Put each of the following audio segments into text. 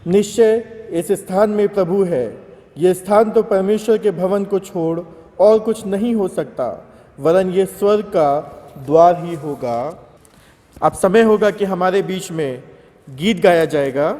निश्चय इस स्थान में प्रभु है। यह स्थान तो परमेश्वर के भवन को छोड़ और कुछ नहीं हो सकता, वरन ये स्वर्ग का द्वार ही होगा। अब समय होगा कि हमारे बीच में गीत गाया जाएगा।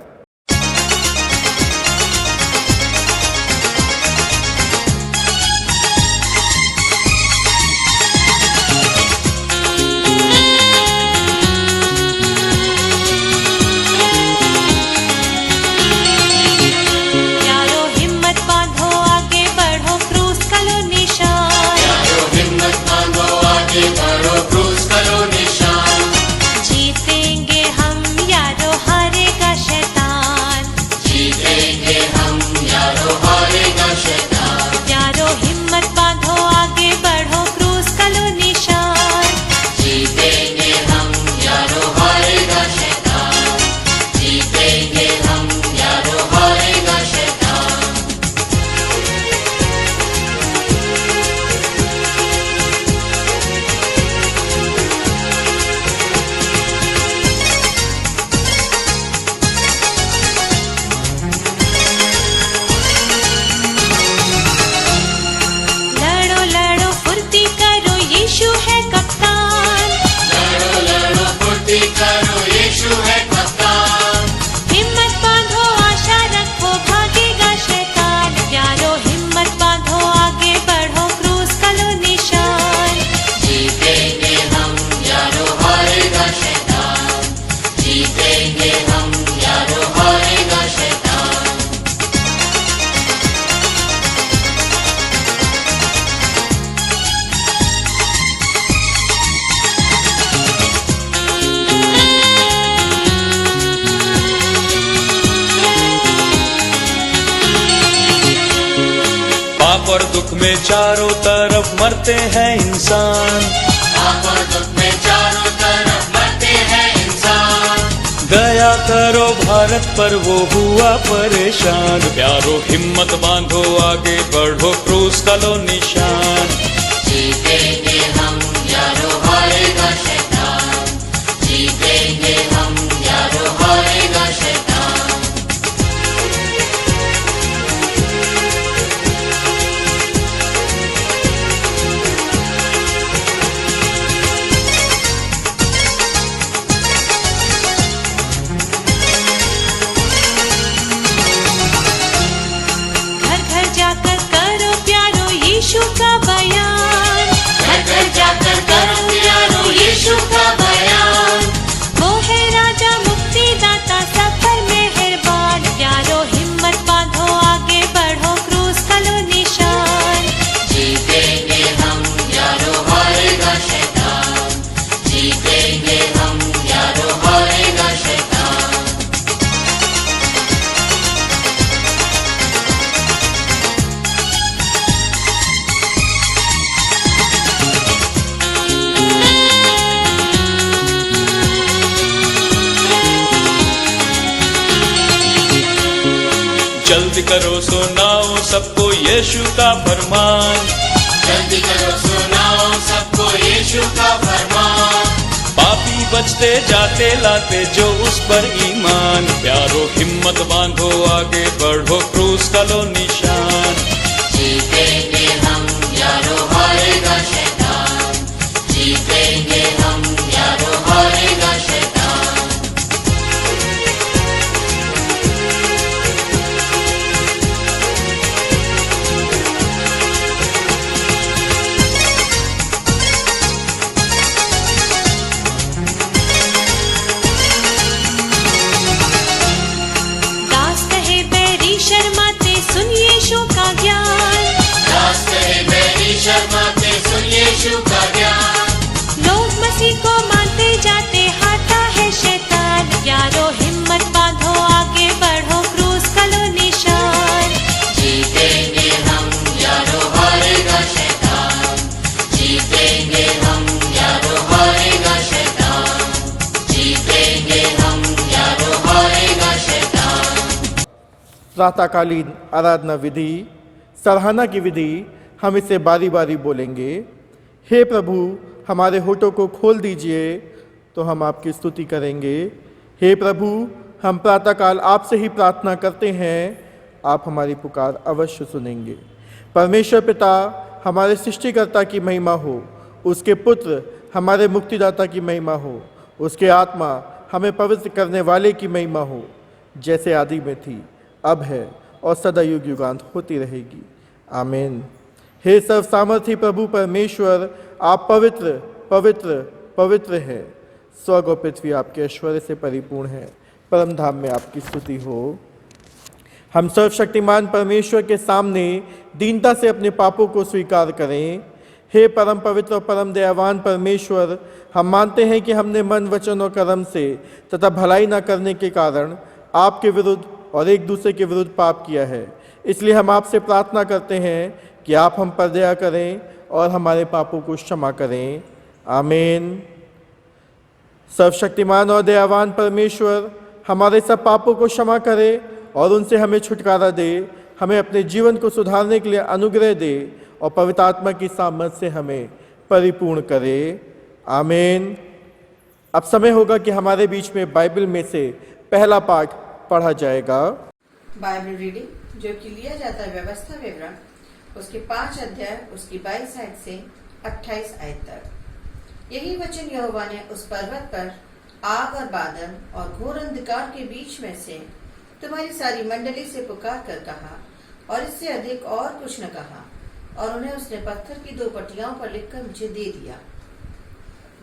और दुख में चारों तरफ मरते हैं इंसान, पाप और दुख में चारों तरफ मरते हैं इंसान। दया करो भारत पर वो हुआ परेशान, प्यारो हिम्मत बांधो आगे बढ़ो क्रूस का लो निशान। जीतेंगे हम यारो हारेगा शैतान, जीतेंगे हम यारो हारेगा शैतान। यीशु का बयान, घर घर जाकर करो प्यारो यीशु का बयान। वो है राजा मुक्तिदाता सब पर मेहरबान, प्यारो हिम्मत बांधो आगे बढ़ो क्रूस का लो निशान। जीतेंगे हम यारो हारेगा शैतान, जीतेंगे हम यारो हारेगा शैतान। जल्दी करो सुनाओ सबको यीशु का फरमान, जल्दी करो सुनाओ सबको यीशु का फरमान। पापी बचते जाते लाते जो उस पर ईमान, प्यारो हिम्मत बांधो आगे बढ़ो क्रूस का लो निशान। जीतेंगे हम यारो हारेगा शैतान, जीतेंगे हम यारो हारेगा शैतान। सुन यीशु का ज्ञान, रास्ते मेरी शर्माते सुन यीशु का ज्ञान। लोग मसीह को मानते जाते हारता है शैतान, यारो हिम्मत बांधो आगे बढ़ो क्रूस का लो निशान। जीतेंगे हम यारो हारेगा शैतान, जीतेंगे हम यारो हारेगा शैतान, जीतेंगे हम यारो हारेगा शैतान। प्रातःकालीन आराधना विधि, सराहना की विधि हम इसे बारी बारी बोलेंगे। हे प्रभु हमारे होठों को खोल दीजिए तो हम आपकी स्तुति करेंगे। हे प्रभु हम प्रातःकाल आपसे ही प्रार्थना करते हैं, आप हमारी पुकार अवश्य सुनेंगे। परमेश्वर पिता हमारे सृष्टिकर्ता की महिमा हो, उसके पुत्र हमारे मुक्तिदाता की महिमा हो, उसके आत्मा हमें पवित्र करने वाले की महिमा हो, जैसे आदि में थी, अब है और सदा युग युगांत होती रहेगी। आमीन। हे सर्व सामर्थी प्रभु परमेश्वर, आप पवित्र पवित्र पवित्र हैं। स्वर्ग और पृथ्वी आपके ऐश्वर्य से परिपूर्ण है। परम धाम में आपकी स्तुति हो। हम सर्वशक्तिमान परमेश्वर के सामने दीनता से अपने पापों को स्वीकार करें। हे परम पवित्र और परम दयावान परमेश्वर, हम मानते हैं कि हमने मन, वचन और कर्म से तथा भलाई न करने के कारण आपके विरुद्ध और एक दूसरे के विरुद्ध पाप किया है। इसलिए हम आपसे प्रार्थना करते हैं कि आप हम पर दया करें और हमारे पापों को क्षमा करें। आमीन। सर्वशक्तिमान और दयावान परमेश्वर हमारे सब पापों को क्षमा करे और उनसे हमें छुटकारा दे, हमें अपने जीवन को सुधारने के लिए अनुग्रह दे और पवित्र आत्मा की सामर्थ से हमें परिपूर्ण करे। आमीन। अब समय होगा कि हमारे बीच में बाइबल में से पहला पाठ पढ़ा जाएगा। बाइबल रीडिंग जो कि लिया जाता है व्यवस्था विवरण, उसके 5 अध्याय उसकी 22 आयत से 28 आयत तक। यही वचन यहोवा ने उस पर्वत पर आग और बादल और घोर अंधकार के बीच में से तुम्हारी सारी मंडली से पुकार कर कहा, और इससे अधिक और कुछ न कहा। और उन्हें उसने पत्थर की 2 पटियाओं पर लिखकर मुझे दे दिया।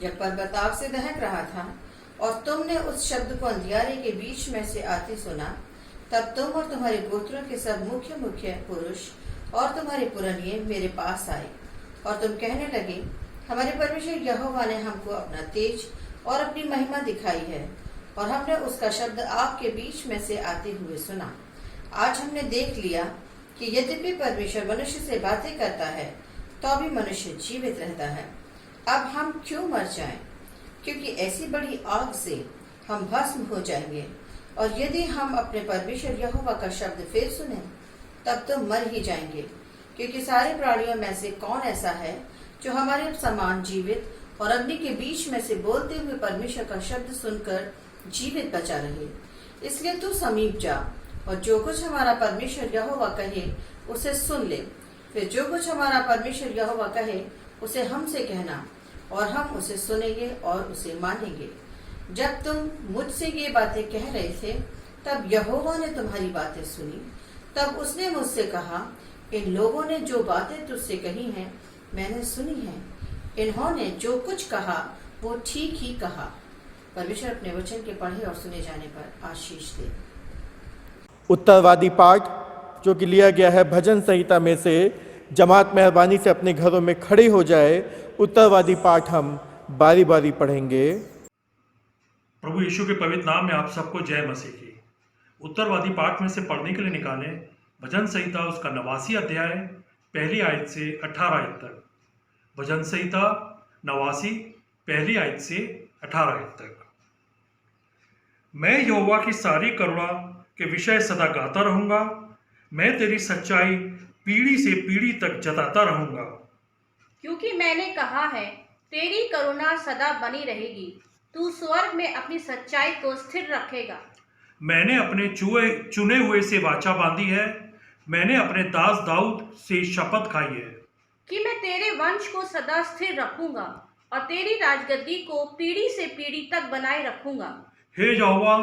जब पर्वत आग से दहक रहा था और तुमने उस शब्द को अंधियारे के बीच में से आते सुना, तब तुम और तुम्हारे गोत्रों के सब मुख्य मुख्य पुरुष और तुम्हारे पुरनिये मेरे पास आए, और तुम कहने लगे, हमारे परमेश्वर यहोवा ने हमको अपना तेज और अपनी महिमा दिखाई है, और हमने उसका शब्द आपके बीच में से आते हुए सुना। आज हमने देख लिया कि यद्यपि परमेश्वर मनुष्य से बातें करता है, तो भी मनुष्य जीवित रहता है। अब हम क्यों मर जाएं? क्योंकि ऐसी बड़ी आग से हम भस्म हो जाएंगे। और यदि हम अपने परमेश्वर यहोवा का शब्द फिर सुने, तब तो मर ही जाएंगे। क्योंकि सारे प्राणियों में से कौन ऐसा है जो हमारे समान जीवित और अग्नि के बीच में से बोलते हुए परमेश्वर का शब्द सुनकर जीवित बचा रहे? इसलिए तू समीप जा और जो कुछ हमारा परमेश्वर यहोवा कहे उसे सुन ले। फिर जो कुछ हमारा परमेश्वर यहोवा कहे उसे हमसे कहना, और हम उसे सुनेंगे और उसे मानेंगे। जब तुम मुझसे ये बातें कह रहे थे, तब यहोवा ने तुम्हारी बातें सुनी। तब उसने मुझसे कहा, इन लोगों ने जो बातें तुझसे कही हैं मैंने सुनी हैं। इन्होंने जो कुछ कहा वो ठीक ही कहा। परमेश्वर अपने वचन के पढ़े और सुने जाने पर आशीष दे। उत्तरवादी पाठ जो कि लिया गया है भजन संहिता में से। जमात मेहरबानी से अपने घरों में खड़े हो जाए। उत्तरवादी पाठ हम बारी बारी पढ़ेंगे। प्रभु यीशु के पवित्र नाम में आप सबको जय मसीह की। उत्तरवादी पाठ में से पढ़ने के लिए निकालें भजन संहिता उसका 89 अध्याय 1 आयत से 18 आयत तक। भजन संहिता 89 1 आयत से 18 आयत तक। मैं यहोवा की सारी करुणा के विषय सदा गाता रहूंगा। मैं तेरी सच्चाई पीढ़ी से पीढ़ी तक जताता रहूंगा। क्योंकि मैंने कहा है, तेरी करुणा सदा बनी रहेगी। तू स्वर्ग में अपनी सच्चाई को स्थिर रखेगा। मैंने अपने चुने हुए से वाचा बांधी है। मैंने अपने दास दाऊद से शपथ खाई है कि मैं तेरे वंश को सदा स्थिर रखूंगा और तेरी राजगद्दी को पीढ़ी से पीढ़ी तक बनाए रखूंगा। हे यहोवा,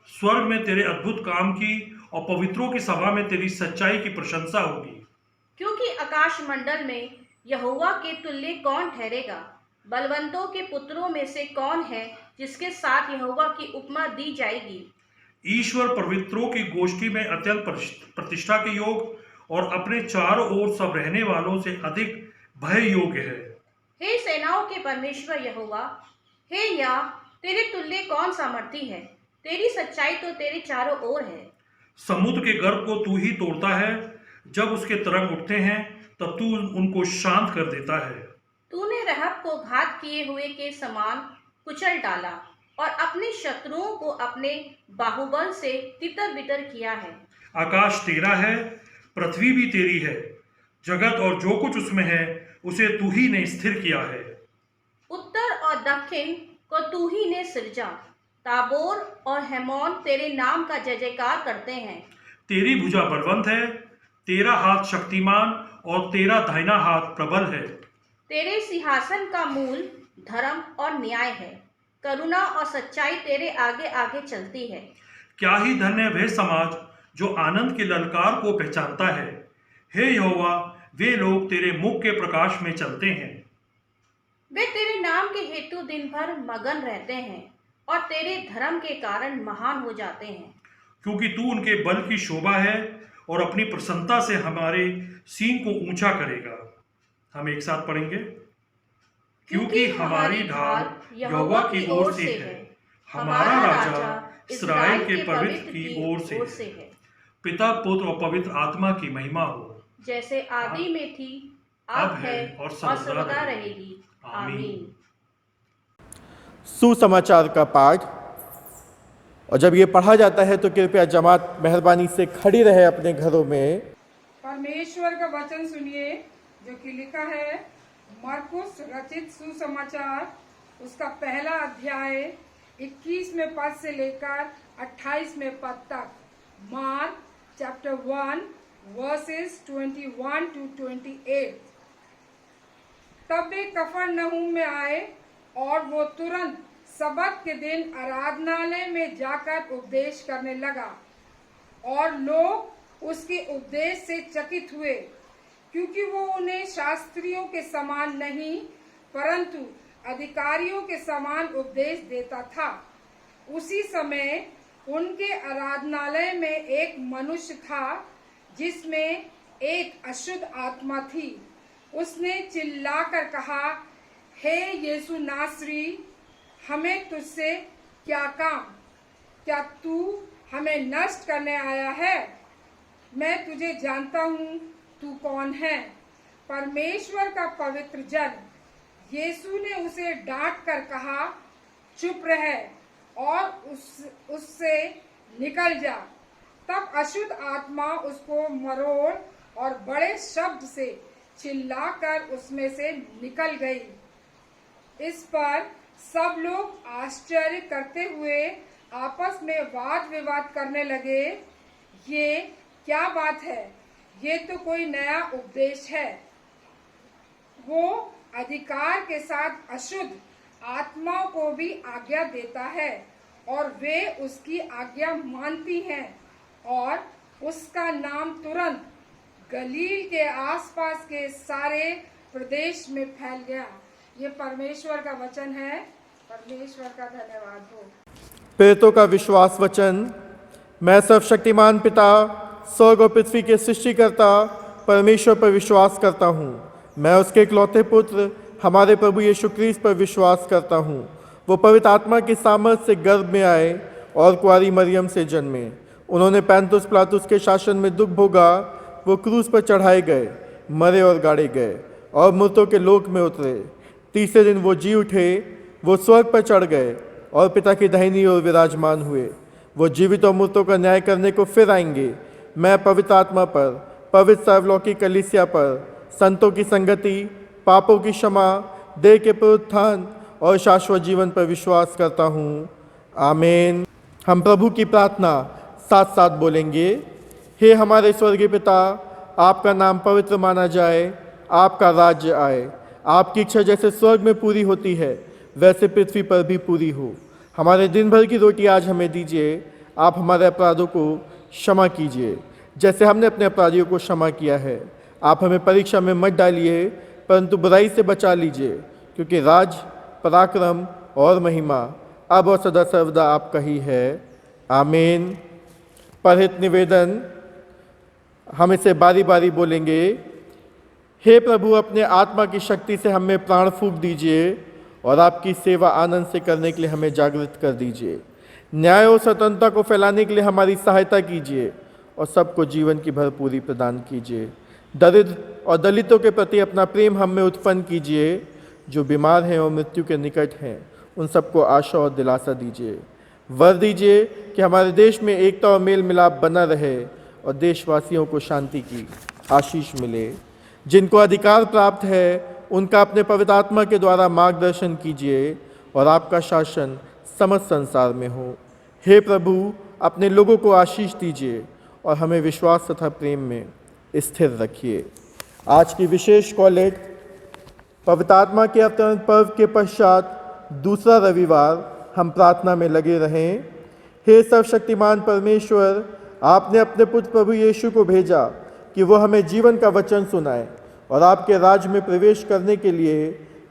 स्वर्ग में तेरे अद्भुत काम की और पवित्रों की सभा में तेरी सच्चाई की प्रशंसा होगी। क्योंकि आकाश मंडल में यहोवा के तुल्य कौन ठहरेगा? बलवंतों के पुत्रों में से कौन है जिसके साथ यहोवा की उपमा दी जाएगी? ईश्वर पवित्रों की गोष्ठी में अत्यंत प्रतिष्ठा के योग और अपने चारों ओर सब रहने वालों से अधिक भय योग्य है। हे सेनाओं के परमेश्वर यहोवा, हे या तेरे तुल्य कौन सामर्थी है? तेरी सच्चाई तो तेरे चारों ओर है। समुद्र के गर्भ को तू ही तोड़ता है। जब उसके तरंग उठते हैं तब तू उनको शांत कर देता है। तूने रहब को घात किए हुए के समान कुचल डाला और अपने शत्रुओं को अपने बाहुबल से तितर बितर किया है। आकाश तेरा है, पृथ्वी भी तेरी है। जगत और जो कुछ उसमें है उसे तू ही ने स्थिर किया है। उत्तर और दक्षिण को तू ही ने सिरजा। ताबोर और हेमोन तेरे नाम का जय जयकार करते हैं। तेरी भुजा बलवंत है, तेरा हाथ शक्तिमान और तेरा दाहिना हाथ प्रबल है। तेरे सिंहासन का मूल धर्म और न्याय है, करुणा और सच्चाई तेरे आगे आगे चलती है। क्या ही धन्य वह समाज जो आनंद के ललकार को पहचानता है। हे यहोवा, वे लोग तेरे मुख के प्रकाश में चलते हैं। वे तेरे नाम के हेतु दिन भर मगन रहते हैं और तेरे धर्म के कारण महान हो जाते हैं। क्योंकि तू उनके बल की शोभा है और अपनी प्रसन्नता से हमारे सींग को ऊंचा करेगा। हम एक साथ पढ़ेंगे। क्योंकि हमारी ढाल यहोवा की ओर से है, हमारा राजा इस्राएल के पवित्र की ओर से है। पिता, पुत्र और पवित्र आत्मा की महिमा हो, जैसे आदि में थी, अब है और सर्वदा रहेगी। आमीन। सुसमाचार का पाठ। और जब ये पढ़ा जाता है तो कृपया जमात मेहरबानी से खड़ी रहे अपने घरों में। परमेश्वर का वचन सुनिए जो कि लिखा है मरकुस रचित सुसमाचार, उसका पहला अध्याय 21वें पद से लेकर 28वें पद तक। Mark chapter 1 versus 21 to 28। तब वे कफरनहूम में आए और वो तुरंत सबत के दिन आराधनालय में जाकर उपदेश करने लगा, और लोग उसके उपदेश से चकित हुए, क्योंकि वो उन्हें शास्त्रियों के समान नहीं परंतु अधिकारियों के समान उपदेश देता था। उसी समय उनके आराधनालय में एक मनुष्य था जिसमें एक अशुद्ध आत्मा थी। उसने चिल्लाकर कहा, हे यीशु नासरी, हमें तुझसे क्या काम? क्या तू हमें नष्ट करने आया है? मैं तुझे जानता हूँ, तू कौन है, परमेश्वर का पवित्र जन। यीशु ने उसे डांट कर कहा, चुप रह और उससे निकल जा। तब अशुद्ध आत्मा उसको मरोड़ और बड़े शब्द से चिल्लाकर उसमें से निकल गई। इस पर सब लोग आश्चर्य करते हुए आपस में वाद विवाद करने लगे, ये क्या बात है? ये तो कोई नया उपदेश है। वो अधिकार के साथ अशुद्ध आत्माओं को भी आज्ञा देता है और वे उसकी आज्ञा मानती हैं, और उसका नाम तुरंत गलील के आसपास के सारे प्रदेश में फैल गया। ये परमेश्वर का वचन है। परमेश्वर का धन्यवाद हो। प्रेरितों का विश्वास वचन। मैं सर्वशक्तिमान पिता, स्वर्ग और पृथ्वी के सृष्टिकर्ता परमेश्वर पर विश्वास करता हूँ। मैं उसके इकलौते पुत्र हमारे प्रभु यीशु क्रिस्त पर विश्वास करता हूँ। वो पवित्र आत्मा की सामर्थ से गर्भ में आए और कुंवारी मरियम से जन्मे। उन्होंने पैंतुस पिलातुस के शासन में दुख भोगा। वो क्रूस पर चढ़ाए गए, मरे और गाड़े गए और मृतों के लोक में उतरे। तीसरे दिन वो जी उठे। वो स्वर्ग पर चढ़ गए और पिता की दाहिनी ओर विराजमान हुए। वो जीवित और मृतों का न्याय करने को फिर आएंगे। मैं पवित्र आत्मा पर, पवित्र सार्वलौकिक कलीसिया पर, संतों की संगति, पापों की क्षमा, देह के पुनरुत्थान और शाश्वत जीवन पर विश्वास करता हूँ। आमीन। हम प्रभु की प्रार्थना साथ साथ बोलेंगे। हे हमारे स्वर्गीय पिता, आपका नाम पवित्र माना जाए, आपका राज्य आए, आपकी इच्छा जैसे स्वर्ग में पूरी होती है वैसे पृथ्वी पर भी पूरी हो। हमारे दिन भर की रोटी आज हमें दीजिए। आप हमारे अपराधों को क्षमा कीजिए जैसे हमने अपने अपराधियों को क्षमा किया है। आप हमें परीक्षा में मत डालिए परंतु बुराई से बचा लीजिए, क्योंकि राज, पराक्रम और महिमा अब और सदा सर्वदा आपका ही है। आमीन। परहित निवेदन। हम इसे बारी बारी बोलेंगे। हे प्रभु, अपने आत्मा की शक्ति से हमें प्राण फूंक दीजिए और आपकी सेवा आनंद से करने के लिए हमें जागृत कर दीजिए। न्याय और स्वतंत्रता को फैलाने के लिए हमारी सहायता कीजिए और सबको जीवन की भरपूरी प्रदान कीजिए। दरिद्र और दलितों के प्रति अपना प्रेम हम में उत्पन्न कीजिए। जो बीमार हैं और मृत्यु के निकट हैं उन सबको आशा और दिलासा दीजिए। वर दीजिए कि हमारे देश में एकता और मेल मिलाप बना रहे और देशवासियों को शांति की आशीष मिले। जिनको अधिकार प्राप्त है उनका अपने पवित्र आत्मा के द्वारा मार्गदर्शन कीजिए और आपका शासन समस्त संसार में हो। हे प्रभु, अपने लोगों को आशीष दीजिए और हमें विश्वास तथा प्रेम में स्थिर रखिए। आज की विशेष कॉलेज पवित्र आत्मा के अवतरण पर्व के पश्चात दूसरा रविवार हम प्रार्थना में लगे रहें। हे सर्वशक्तिमान परमेश्वर, आपने अपने पुत्र प्रभु यीशु को भेजा कि वो हमें जीवन का वचन सुनाए और आपके राज में प्रवेश करने के लिए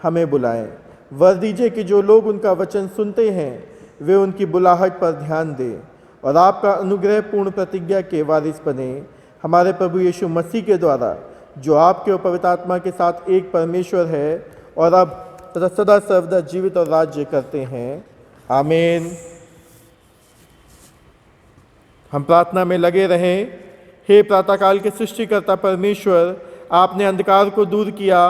हमें बुलाएं। वर दीजिए कि जो लोग उनका वचन सुनते हैं वे उनकी बुलाहट पर ध्यान दें और आपका अनुग्रह पूर्ण प्रतिज्ञा के वारिस बने। हमारे प्रभु यीशु मसीह के द्वारा, जो आपके और पवित्र आत्मा के साथ एक परमेश्वर है और अब तथा सदा सर्वदा जीवित और राज्य करते हैं। आमीन। हम प्रार्थना में लगे रहें। हे प्रातःकाल के सृष्टिकर्ता परमेश्वर, आपने अंधकार को दूर किया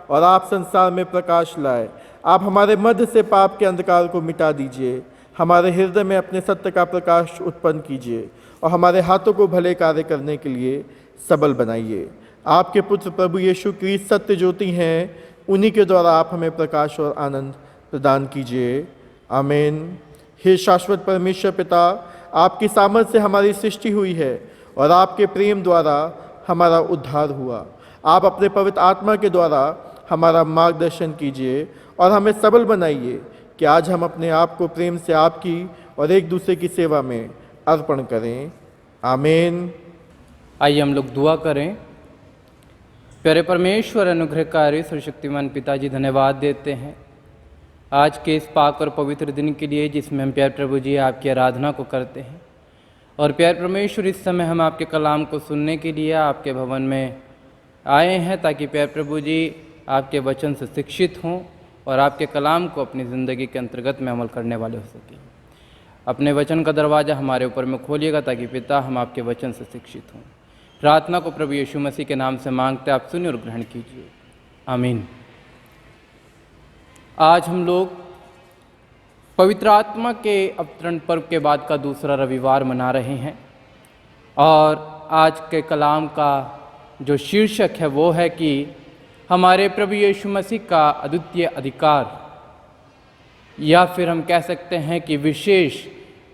और आप संसार में प्रकाश लाए। आप हमारे मध्य से पाप के अंधकार को मिटा दीजिए, हमारे हृदय में अपने सत्य का प्रकाश उत्पन्न कीजिए और हमारे हाथों को भले कार्य करने के लिए सबल बनाइए। आपके पुत्र प्रभु यीशु क्रिस्त सत्य ज्योति हैं, उन्हीं के द्वारा आप हमें प्रकाश और आनंद प्रदान कीजिए। आमीन। हे शाश्वत परमेश्वर पिता, आपकी सामर्थ से हमारी सृष्टि हुई है और आपके प्रेम द्वारा हमारा उद्धार हुआ। आप अपने पवित्र आत्मा के द्वारा हमारा मार्गदर्शन कीजिए और हमें सबल बनाइए कि आज हम अपने आप को प्रेम से आपकी और एक दूसरे की सेवा में अर्पण करें। आमीन। आइए हम लोग दुआ करें। प्यारे परमेश्वर, अनुग्रहकारी सर्वशक्तिमान पिताजी, धन्यवाद देते हैं आज के इस पाक और पवित्र दिन के लिए जिसमें हम प्यारे प्रभु जी आपकी आराधना को करते हैं। और प्यारे परमेश्वर, इस समय हम आपके कलाम को सुनने के लिए आपके भवन में आए हैं ताकि प्यारे प्रभु जी आपके वचन से शिक्षित हों और आपके कलाम को अपनी ज़िंदगी के अंतर्गत में अमल करने वाले हो सकें। अपने वचन का दरवाज़ा हमारे ऊपर में खोलिएगा ताकि पिता हम आपके वचन से शिक्षित हों। प्रार्थना को प्रभु यीशु मसीह के नाम से मांगते, आप सुनिए और ग्रहण कीजिए। आमीन। आज हम लोग पवित्र आत्मा के अवतरण पर्व के बाद का दूसरा रविवार मना रहे हैं और आज के कलाम का जो शीर्षक है वो है कि हमारे प्रभु यीशु मसीह का अद्वितीय अधिकार, या फिर हम कह सकते हैं कि विशेष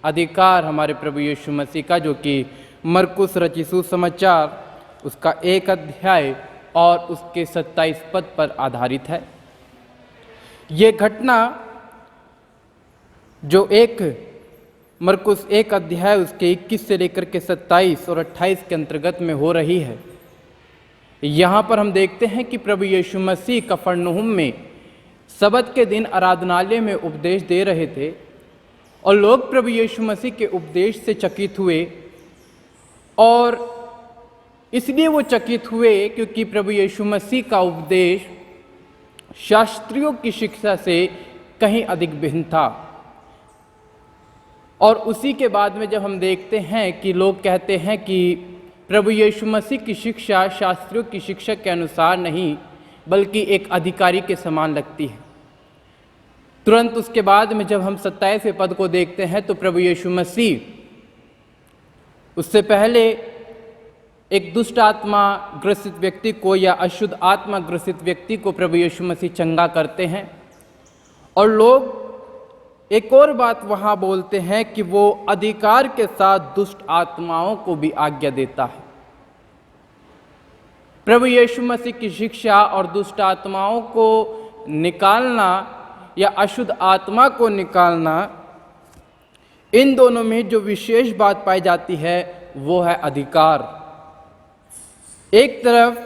अधिकार हमारे प्रभु यीशु मसीह का, जो कि मरकुस रचित सुसमाचार उसका 1 अध्याय और उसके 27 पद पर आधारित है। ये घटना जो मरकुस 1 अध्याय उसके 21 से लेकर के 27 और 28 के अंतर्गत में हो रही है, यहाँ पर हम देखते हैं कि प्रभु यीशु मसीह कफरनहूम में सबत के दिन आराधनालय में उपदेश दे रहे थे और लोग प्रभु यीशु मसीह के उपदेश से चकित हुए। और इसलिए वो चकित हुए क्योंकि प्रभु यीशु मसीह का उपदेश शास्त्रियों की शिक्षा से कहीं अधिक भिन्न था। और उसी के बाद में जब हम देखते हैं कि लोग कहते हैं कि प्रभु यीशु मसीह की शिक्षा शास्त्रियों की शिक्षा के अनुसार नहीं बल्कि एक अधिकारी के समान लगती है, तुरंत उसके बाद में जब हम 27वें पद को देखते हैं तो प्रभु यीशु मसीह उससे पहले एक दुष्ट आत्मा ग्रसित व्यक्ति को या अशुद्ध आत्मा ग्रसित व्यक्ति को प्रभु यीशु मसीह चंगा करते हैं। और लोग एक और बात वहाँ बोलते हैं कि वो अधिकार के साथ दुष्ट आत्माओं को भी आज्ञा देता है। प्रभु यीशु मसीह की शिक्षा और दुष्ट आत्माओं को निकालना या अशुद्ध आत्मा को निकालना, इन दोनों में जो विशेष बात पाई जाती है वो है अधिकार। एक तरफ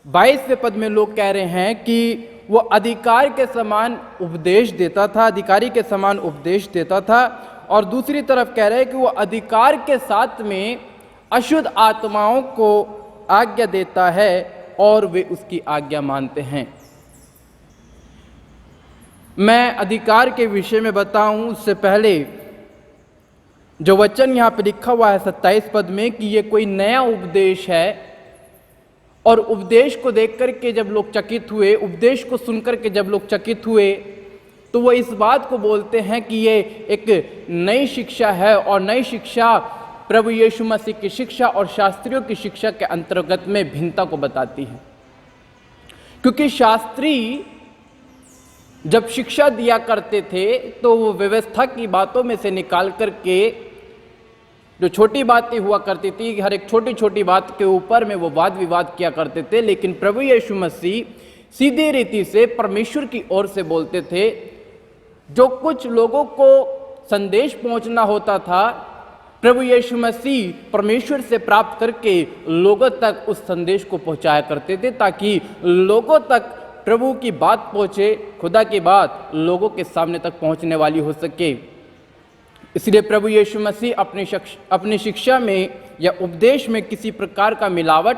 22वें पद में लोग कह रहे हैं कि वो अधिकार के समान उपदेश देता था, अधिकारी के समान उपदेश देता था, और दूसरी तरफ कह रहे हैं कि वो अधिकार के साथ में अशुद्ध आत्माओं को आज्ञा देता है और वे उसकी आज्ञा मानते हैं। मैं अधिकार के विषय में बताऊं उससे पहले जो वचन यहाँ पे लिखा हुआ है 27 पद में कि ये कोई नया उपदेश है, और उपदेश को देख कर के जब लोग चकित हुए, उपदेश को सुनकर के जब लोग चकित हुए, तो वो इस बात को बोलते हैं कि ये एक नई शिक्षा है और नई शिक्षा प्रभु यीशु मसीह की शिक्षा और शास्त्रियों की शिक्षा के अंतर्गत में भिन्नता को बताती है। क्योंकि शास्त्री जब शिक्षा दिया करते थे तो वो व्यवस्था की बातों में से निकाल करके जो छोटी बातें हुआ करती थी, हर एक छोटी छोटी बात के ऊपर में वो वाद विवाद किया करते थे। लेकिन प्रभु यीशु मसीह सीधी रीति से परमेश्वर की ओर से बोलते थे। जो कुछ लोगों को संदेश पहुंचना होता था, प्रभु यीशु मसीह परमेश्वर से प्राप्त करके लोगों तक उस संदेश को पहुंचाया करते थे, ताकि लोगों तक प्रभु की बात पहुंचे, खुदा की बात लोगों के सामने तक पहुंचने वाली हो सके। इसलिए प्रभु यीशु मसीह अपनी शिक्षा में या उपदेश में किसी प्रकार का मिलावट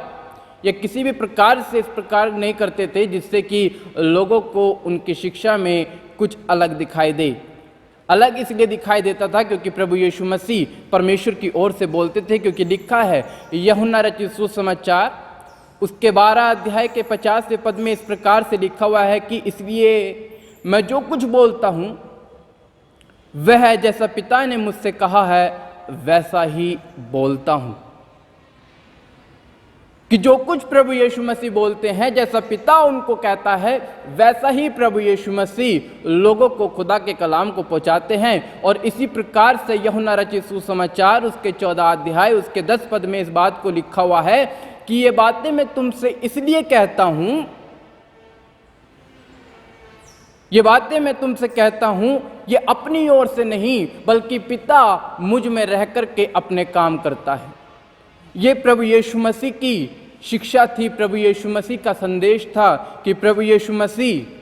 या किसी भी प्रकार से इस प्रकार नहीं करते थे जिससे कि लोगों को उनकी शिक्षा में कुछ अलग दिखाई दे। अलग इसलिए दिखाई देता था क्योंकि प्रभु यीशु मसीह परमेश्वर की ओर से बोलते थे, क्योंकि लिखा है यूहन्ना रचित सुसमाचार उसके 12 अध्याय के 50वें पद में इस प्रकार से लिखा हुआ है कि इसलिए मैं जो कुछ बोलता हूँ वह जैसा पिता ने मुझसे कहा है वैसा ही बोलता हूँ। कि जो कुछ प्रभु यीशु मसीह बोलते हैं, जैसा पिता उनको कहता है, वैसा ही प्रभु यीशु मसीह लोगों को खुदा के कलाम को पहुंचाते हैं। और इसी प्रकार से यूहन्ना रचित सुसमाचार उसके 14 अध्याय उसके 10 पद में इस बात को लिखा हुआ है कि ये बातें मैं तुमसे इसलिए कहता हूं, ये बातें मैं तुमसे कहता हूं, ये अपनी ओर से नहीं बल्कि पिता मुझ में रह करके अपने काम करता है। ये प्रभु यीशु मसीह की शिक्षा थी, प्रभु यीशु मसीह का संदेश था कि प्रभु यीशु मसीह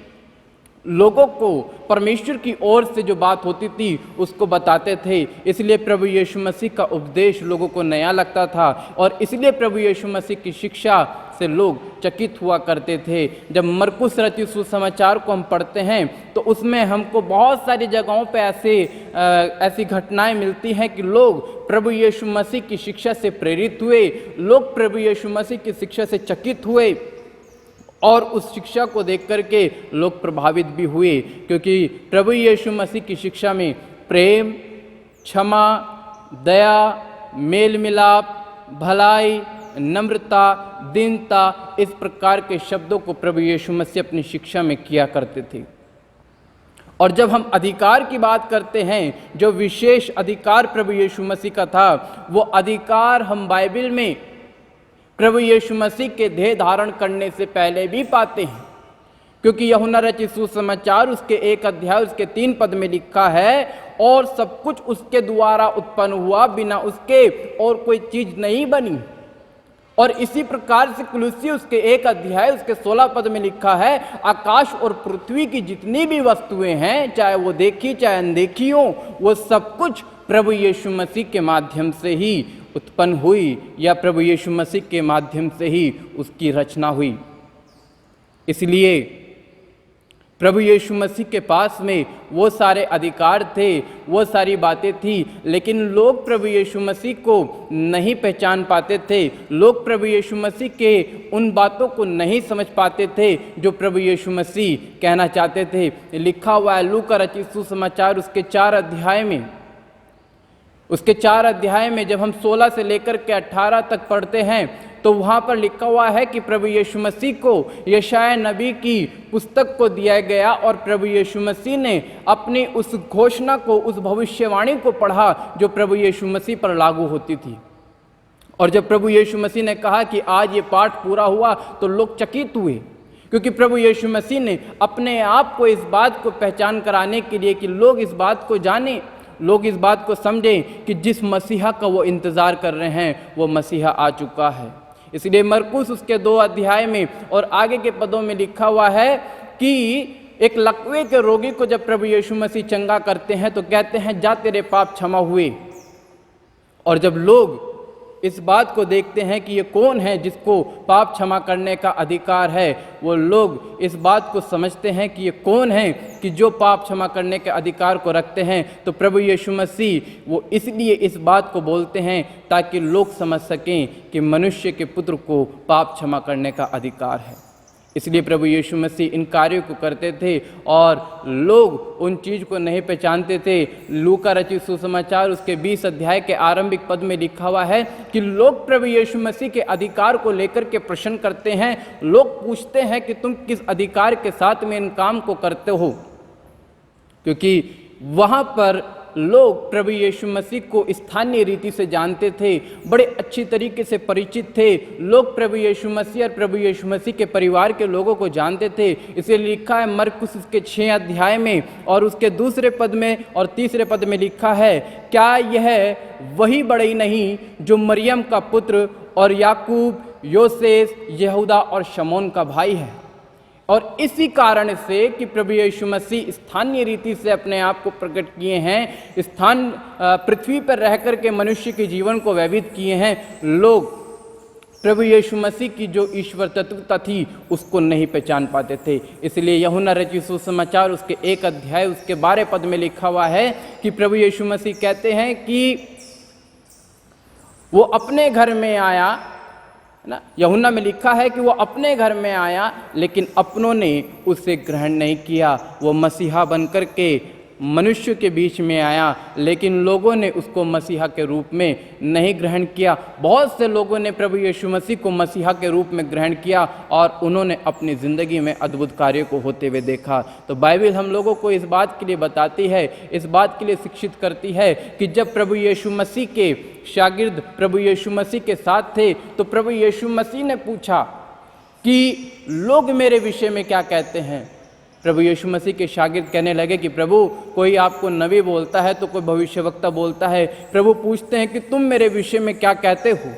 लोगों को परमेश्वर की ओर से जो बात होती थी उसको बताते थे। इसलिए प्रभु यीशु मसीह का उपदेश लोगों को नया लगता था और इसलिए प्रभु यीशु मसीह की शिक्षा से लोग चकित हुआ करते थे। जब मरकुस रचित सुसमाचार को हम पढ़ते हैं तो उसमें हमको बहुत सारी जगहों पे ऐसी घटनाएं मिलती हैं कि लोग प्रभु यीशु मसीह की शिक्षा से प्रेरित हुए, लोग प्रभु यीशु मसीह की शिक्षा से चकित हुए और उस शिक्षा को देख करके लोग प्रभावित भी हुए, क्योंकि प्रभु यीशु मसीह की शिक्षा में प्रेम, क्षमा, दया, मेल मिलाप, भलाई, नम्रता, दीनता, इस प्रकार के शब्दों को प्रभु यीशु मसीह अपनी शिक्षा में किया करते थे। और जब हम अधिकार की बात करते हैं, जो विशेष अधिकार प्रभु यीशु मसीह का था, वो अधिकार हम बाइबल में प्रभु यीशु मसीह के देह धारण करने से पहले भी पाते हैं, क्योंकि यूहन्ना रचित सुसमाचार उसके 1 अध्याय उसके 3 पद में लिखा है, और सब कुछ उसके द्वारा उत्पन्न हुआ, बिना उसके और कोई चीज नहीं बनी। और इसी प्रकार से कुलुस्सी उसके 1 अध्याय उसके 16 पद में लिखा है, आकाश और पृथ्वी की जितनी भी वस्तुएं हैं, चाहे वो देखी चाहे अनदेखी हो, वो सब कुछ प्रभु यीशु मसीह के माध्यम से ही उत्पन्न हुई या प्रभु यीशु मसीह के माध्यम से ही उसकी रचना हुई। इसलिए प्रभु यीशु मसीह के पास में वो सारे अधिकार थे, वो सारी बातें थी, लेकिन लोग प्रभु यीशु मसीह को नहीं पहचान पाते थे। लोग प्रभु यीशु मसीह के उन बातों को नहीं समझ पाते थे जो प्रभु यीशु मसीह कहना चाहते थे। लिखा हुआ है लूका रचित सुसमाचार उसके 4 अध्याय में, उसके 4 अध्याय में जब हम 16 से लेकर के 18 तक पढ़ते हैं तो वहाँ पर लिखा हुआ है कि प्रभु यीशु मसीह को यशायाह नबी की पुस्तक को दिया गया और प्रभु यीशु मसीह ने अपनी उस घोषणा को, उस भविष्यवाणी को पढ़ा जो प्रभु यीशु मसीह पर लागू होती थी। और जब प्रभु यीशु मसीह ने कहा कि आज ये पाठ पूरा हुआ तो लोग चकित हुए, क्योंकि प्रभु यीशु मसीह ने अपने आप को इस बात को पहचान कराने के लिए कि लोग इस बात को जानें, लोग इस बात को समझें कि जिस मसीहा का वो इंतज़ार कर रहे हैं वो मसीहा आ चुका है। इसलिए मरकुस उसके 2 अध्याय में और आगे के पदों में लिखा हुआ है कि एक लकवे के रोगी को जब प्रभु यीशु मसीह चंगा करते हैं तो कहते हैं जा तेरे पाप क्षमा हुए। और जब लोग इस बात को देखते हैं कि ये कौन है जिसको पाप क्षमा करने का अधिकार है, वो लोग इस बात को समझते हैं कि ये कौन है कि जो पाप क्षमा करने के अधिकार को रखते हैं। तो प्रभु यीशु मसीह वो इसलिए इस बात को बोलते हैं ताकि लोग समझ सकें कि मनुष्य के पुत्र को पाप क्षमा करने का अधिकार है। इसलिए प्रभु यीशु मसीह इन कार्यों को करते थे और लोग उन चीज़ को नहीं पहचानते थे। लूका रचित सुसमाचार उसके 20 अध्याय के आरंभिक पद में लिखा हुआ है कि लोग प्रभु यीशु मसीह के अधिकार को लेकर के प्रश्न करते हैं। लोग पूछते हैं कि तुम किस अधिकार के साथ में इन काम को करते हो। क्योंकि वहाँ पर लोग प्रभु यीशु मसीह को स्थानीय रीति से जानते थे, बड़े अच्छी तरीके से परिचित थे। लोग प्रभु यीशु मसीह और प्रभु यीशु मसीह के परिवार के लोगों को जानते थे। इसे लिखा है मरकुस उसके 6 अध्याय में और उसके दूसरे पद में और तीसरे पद में लिखा है, क्या यह वही बड़ई नहीं जो मरियम का पुत्र और याकूब, योसेस, यहूदा और शमौन का भाई है। और इसी कारण से कि प्रभु यीशु मसीह स्थानीय रीति से अपने आप को प्रकट किए हैं, पृथ्वी पर रहकर के मनुष्य के जीवन को व्यतीत किए हैं, लोग प्रभु यीशु मसीह की जो ईश्वर तत्वता थी उसको नहीं पहचान पाते थे। इसलिए यूहन्ना रचित सुसमाचार उसके 1 अध्याय उसके 12 पद में लिखा हुआ है कि प्रभु यीशु मसीह कहते हैं कि वो अपने घर में आया ना, यूहन्ना में लिखा है कि वो अपने घर में आया लेकिन अपनों ने उसे ग्रहण नहीं किया। वो मसीहा बनकर के मनुष्य के बीच में आया लेकिन लोगों ने उसको मसीहा के रूप में नहीं ग्रहण किया। बहुत से लोगों ने प्रभु यीशु मसीह को मसीहा के रूप में ग्रहण किया और उन्होंने अपनी ज़िंदगी में अद्भुत कार्यों को होते हुए देखा। तो बाइबल हम लोगों को इस बात के लिए बताती है, इस बात के लिए शिक्षित करती है कि जब प्रभु यीशु मसीह के शागिर्द प्रभु यीशु मसीह के साथ थे तो प्रभु यीशु मसीह ने पूछा कि लोग मेरे विषय में क्या कहते हैं। प्रभु यीशु मसीह के शागिर्द कहने लगे कि प्रभु कोई आपको नबी बोलता है तो कोई भविष्यवक्ता बोलता है। प्रभु पूछते हैं कि तुम मेरे विषय में क्या कहते हो।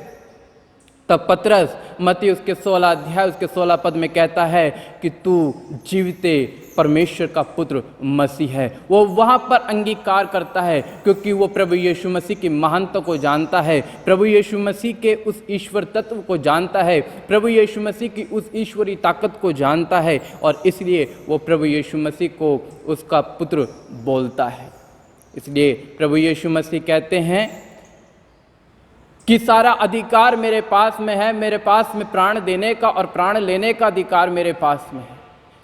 तब पतरस मत्ती उसके 16 अध्याय उसके 16 पद में कहता है कि तू जीवते परमेश्वर का पुत्र मसीह है। वो वहाँ पर अंगीकार करता है क्योंकि वो प्रभु यीशु मसीह की महानता को जानता है, प्रभु यीशु मसीह के उस ईश्वर तत्व को जानता है, प्रभु यीशु मसीह की उस ईश्वरी ताकत को जानता है और इसलिए वो प्रभु यीशु मसीह को उसका पुत्र बोलता है। इसलिए प्रभु यीशु मसीह कहते हैं कि सारा अधिकार मेरे पास में है, मेरे पास में प्राण देने का और प्राण लेने का अधिकार मेरे पास में है।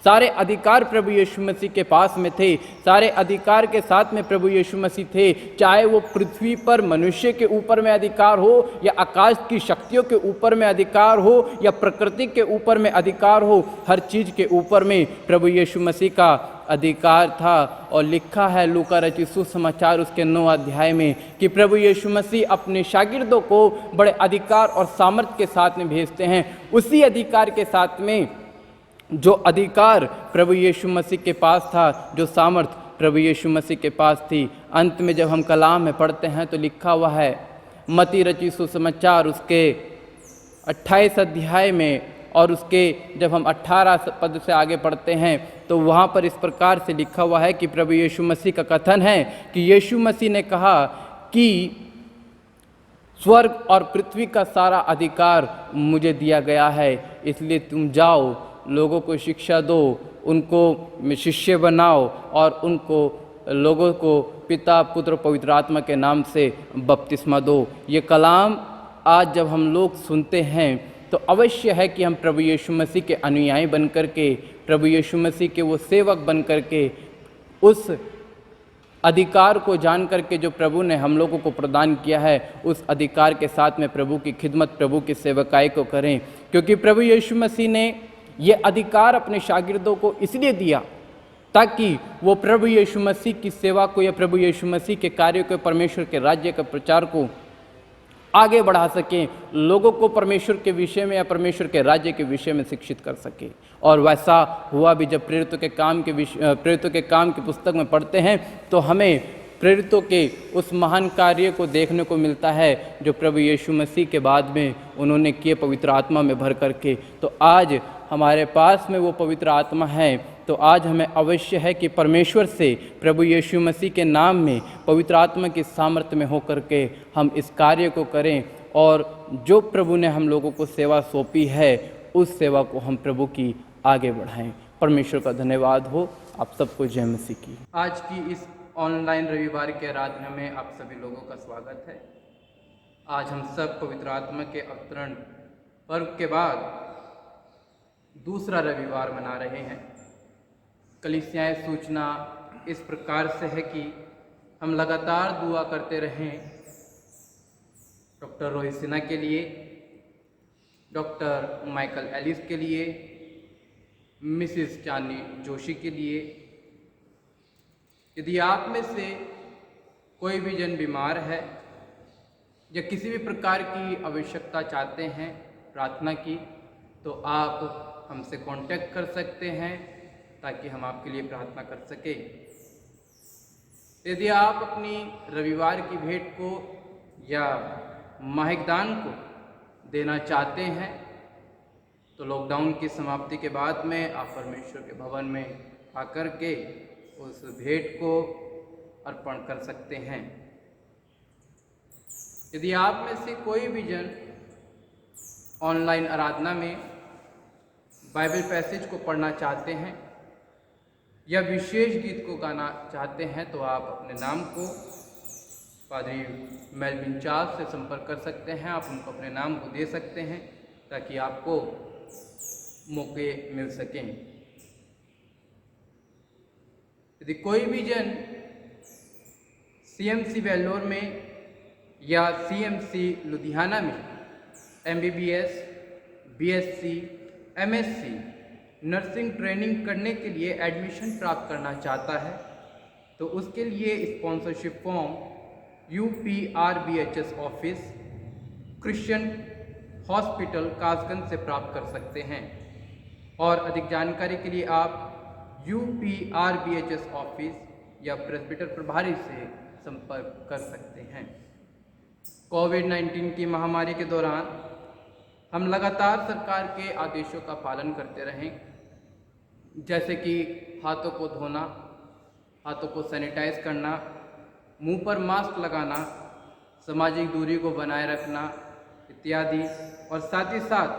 सारे अधिकार प्रभु यीशु मसीह के पास में थे, सारे अधिकार के साथ में प्रभु यीशु मसीह थे। चाहे वो पृथ्वी पर मनुष्य के ऊपर में अधिकार हो या आकाश की शक्तियों के ऊपर में अधिकार हो या प्रकृति के ऊपर में अधिकार हो, हर चीज़ के ऊपर में प्रभु यीशु मसीह का अधिकार था। और लिखा है लूका रचित सुसमाचार उसके 9 अध्याय में कि प्रभु यीशु मसीह अपने शागिर्दों को बड़े अधिकार और सामर्थ्य के साथ में भेजते हैं। उसी अधिकार के साथ में जो अधिकार प्रभु यीशु मसीह के पास था, जो सामर्थ्य प्रभु यीशु मसीह के पास थी, अंत में जब हम कलाम में पढ़ते हैं तो लिखा हुआ है मत्ती रचित सुसमाचार उसके 28 अध्याय में और उसके जब हम 18 पद से आगे पढ़ते हैं तो वहाँ पर इस प्रकार से लिखा हुआ है कि प्रभु यीशु मसीह का कथन है कि यीशु मसीह ने कहा कि स्वर्ग और पृथ्वी का सारा अधिकार मुझे दिया गया है, इसलिए तुम जाओ, लोगों को शिक्षा दो, उनको शिष्य बनाओ और उनको लोगों को पिता पुत्र पवित्र आत्मा के नाम से बपतिस्मा दो। ये कलाम आज जब हम लोग सुनते हैं तो अवश्य है कि हम प्रभु यीशु मसीह के अनुयायी बन कर के, प्रभु यीशु मसीह के वो सेवक बन कर के उस अधिकार को जान करके जो प्रभु ने हम लोगों को प्रदान किया है, उस अधिकार के साथ में प्रभु की खिदमत, प्रभु की सेवकाई को करें। क्योंकि प्रभु यीशु मसीह ने ये अधिकार अपने शागिर्दों को इसलिए दिया ताकि वो प्रभु यीशु मसीह की सेवा को या प्रभु यीशु मसीह के कार्य को, परमेश्वर के राज्य के प्रचार को आगे बढ़ा सकें, लोगों को परमेश्वर के विषय में या परमेश्वर के राज्य के विषय में शिक्षित कर सके। और वैसा हुआ भी। जब प्रेरितों के काम की पुस्तक में पढ़ते हैं तो हमें प्रेरितों के उस महान कार्य को देखने को मिलता है जो प्रभु यीशु मसीह के बाद में उन्होंने किए पवित्र आत्मा में भर करके। तो आज हमारे पास में वो पवित्र आत्मा है, तो आज हमें अवश्य है कि परमेश्वर से प्रभु यीशु मसीह के नाम में पवित्र आत्मा की सामर्थ्य में होकर के हम इस कार्य को करें और जो प्रभु ने हम लोगों को सेवा सौंपी है उस सेवा को हम प्रभु की आगे बढ़ाएं। परमेश्वर का धन्यवाद हो। आप सबको जय मसीह की। आज की इस ऑनलाइन रविवार के आराधना में आप सभी लोगों का स्वागत है। आज हम सब पवित्र आत्मा के अवतरण पर्व के बाद दूसरा रविवार मना रहे हैं। कलीसियाई सूचना इस प्रकार से है कि हम लगातार दुआ करते रहें डॉक्टर रोहित सिन्हा के लिए, डॉक्टर माइकल एलिस के लिए, मिसिस चांदी जोशी के लिए, यदि आप में से कोई भी जन बीमार है या किसी भी प्रकार की आवश्यकता चाहते हैं प्रार्थना की, तो आप हमसे कांटेक्ट कर सकते हैं ताकि हम आपके लिए प्रार्थना कर सकें। यदि आप अपनी रविवार की भेंट को या माहिक दान को देना चाहते हैं तो लॉकडाउन की समाप्ति के बाद में आप परमेश्वर के भवन में आकर के उस भेंट को अर्पण कर सकते हैं। यदि आप में से कोई भी जन ऑनलाइन आराधना में बाइबल पैसेज को पढ़ना चाहते हैं या विशेष गीत को गाना चाहते हैं तो आप अपने नाम को पादरी मेलविन चार्ल्स से संपर्क कर सकते हैं। आप उनको अपने नाम को दे सकते हैं ताकि आपको मौके मिल सकें। यदि कोई भी जन CMC वेल्लोर में या CMC लुधियाना में MBBS, BSc, MSc nursing training करने के लिए एडमिशन प्राप्त करना चाहता है तो उसके लिए sponsorship form UPRBHS office Christian hospital Kasganj से प्राप्त कर सकते हैं। और अधिक जानकारी के लिए आप UPRBHS ऑफिस या प्रेस्बिटर प्रभारी से संपर्क कर सकते हैं। कोविड-19 की महामारी के दौरान हम लगातार सरकार के आदेशों का पालन करते रहें, जैसे कि हाथों को धोना, हाथों को सैनिटाइज करना, मुंह पर मास्क लगाना, सामाजिक दूरी को बनाए रखना इत्यादि। और साथ ही साथ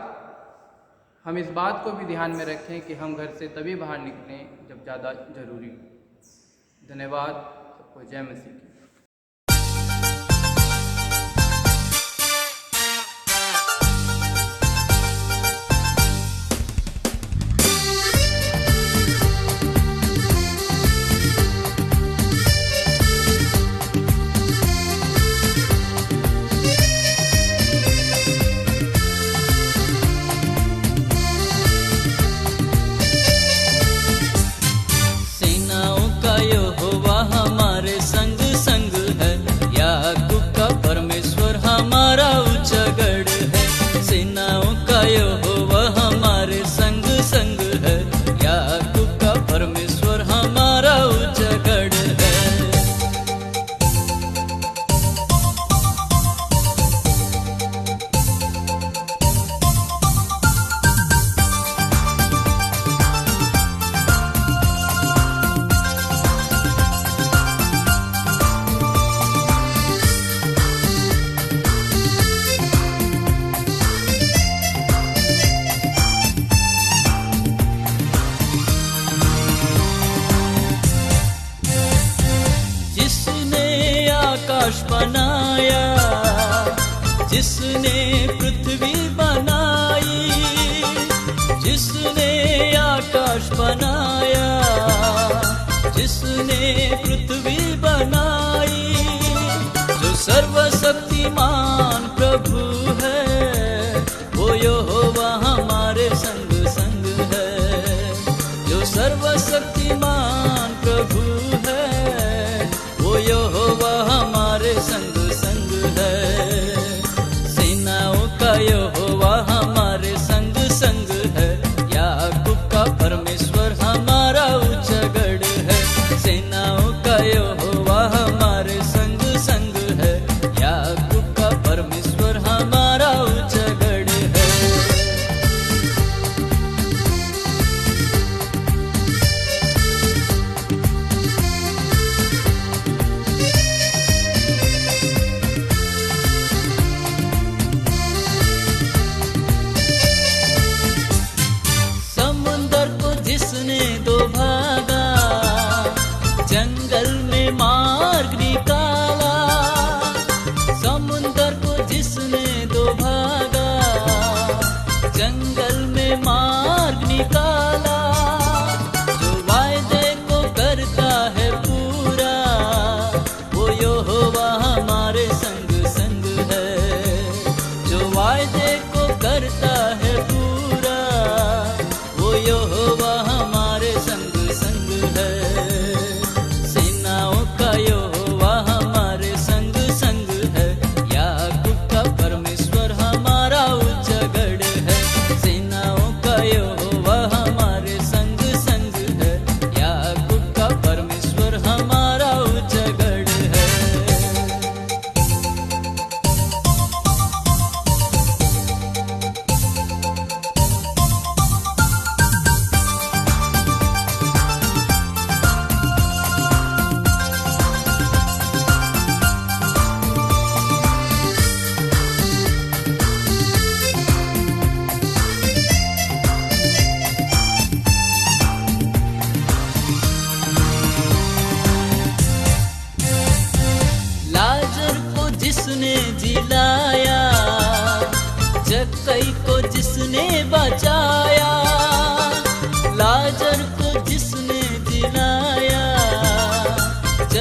हम इस बात को भी ध्यान में रखें कि हम घर से तभी बाहर निकलें जब ज़्यादा जरूरी हो। धन्यवाद। सबको जय मसीह की। आकाश बनाया, जिसने पृथ्वी बनाई, जिसने आकाश बनाया, जिसने पृथ्वी बनाई, जो सर्वशक्तिमान प्रभु है, वो यहोवा हमारे संग संग है। जो सर्वशक्तिमान प्रभु है, वो यहोवा हमारे संग संग है। सेनाओं का यहोवा हमारे संग संग है। याकूब का परमेश्वर हमारा ऊंचा गढ़ है। सेनाओं का यहोवा हमारे संग संग है। याकूब का परमेश्वर हमारा ऊंचा गढ़ है। समुंदर को जिसने दो भागा, जंगल में मार्ग निकाला। समुंदर को जिसने दो भागा, जंगल में मार्ग निकाला। जो वायदे को करता है पूरा, वो यहोवा हमारे संग संग है। जो वायदे को करता है पूरा, वो यहोवा हमारे संग संग है। सेना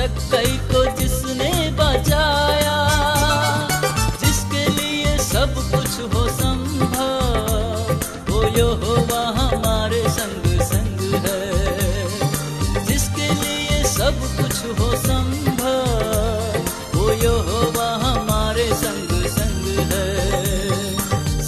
जक्कई को जिसने बचाया, जिसके लिए सब कुछ हो संभव, वो यहोवा हमारे संग संग है। जिसके लिए सब कुछ हो संभव, वो यहोवा हमारे संग संग है।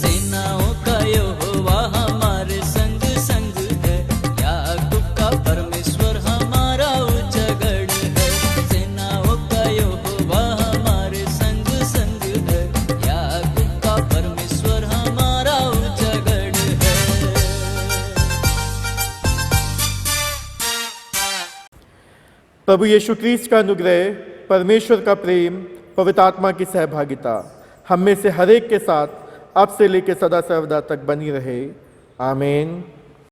सेनाओं का यहोवा हमारे संग संग है, याकूब का परमेश्वर हमारा उजागर है। सेनाओं का यहोवा हमारे संग संग है, याकूब का परमेश्वर हमारा उजागर है। प्रभु यीशु क्रिस्ट का अनुग्रह, परमेश्वर का प्रेम, पवित्र आत्मा की सहभागिता हम में से हर एक के साथ अब से लेकर सदा सर्वदा तक बनी रहे। आमीन।